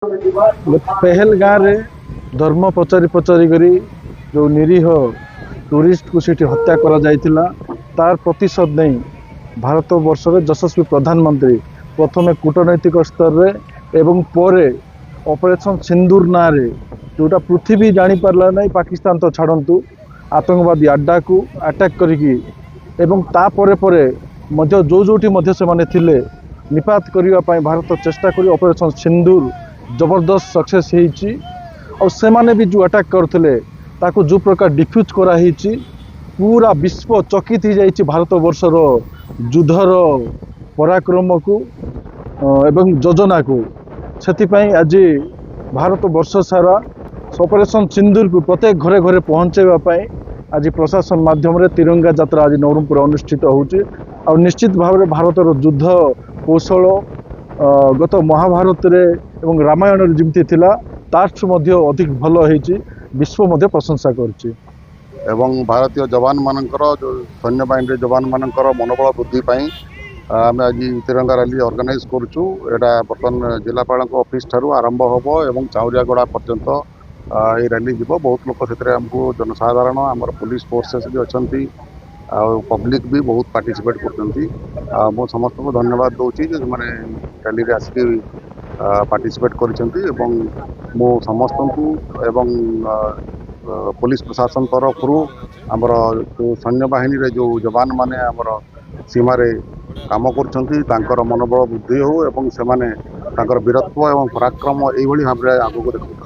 पहलगाँ रे धर्म पचारि पचारि करी जो निरीह टूरिस्ट को सीठी हत्या करा जाइथिला तार प्रतिशोध नहीं भारत वर्ष रे यशस्वी प्रधानमंत्री प्रथमे कूटनैतिक स्तर रे एवं परे ऑपरेशन सिंदूर ना रे जोटा पृथ्वी जानी पारला नहीं पाकिस्तान तो छाड़ंतु आतंकवादी अड्डा को अटैक करिकी एवं ता परे परे मध्य जो जोटी मध्य से माने थिले निपात करिवा पई भारत चेष्टा करी ऑपरेशन सिंदूर जबरदस्त सक्सेस होईची और से माने भी जो अटैक करथिले ताको जो प्रकार डिफ्यूज करा होईची पूरा विश्व चकित हो जाइए भारत वर्षर युद्धर पराक्रम को एवं योजना को से आज भारत वर्ष सारा ऑपरेशन सिंदूर को प्रत्येक घरे घरे पहुँचाई आज प्रशासन माध्यम तिरंगा यात्रा आज नवरंगपुर अनुष्ठित होची और निश्चित भाव में भारतर युद्ध कौशल गत महाभारत रे एवं रामायण जमती थिला ताठू मध्य अधिक भल होईची विश्व मध्य प्रशंसा करची एवं भारतीय जवान मानकर जो सैन्य बाहिनी जवान मानकर मनोबल वृद्धि पाई आम आज तिरंगा रैली ऑर्गेनाइज करुचु एटा बर्तमान जिलापाल ऑफिस ठारू आरंभ हम एवं चाउरियागड़ा पर्यंत ये रैली जीव बहुत लोग से आमको जनसाधारण आमर पुलिस फोर्सेस भी अच्छा पब्लिक भी बहुत पार्टिसिपेट कर समस्त को धन्यवाद दूसरी जो मैंने रैली रे आसिक पार्टिसिपेट करिसेंती एवं मो समस्त को एवं पुलिस प्रशासन तरफ आमर जो सैन्य बाहिनी रे जो जवान माने आमर सीमा रे काम कर मनोबल वृद्धि हो एवं से वीरत्व एवं पराक्रम यही भाव में आगू देखते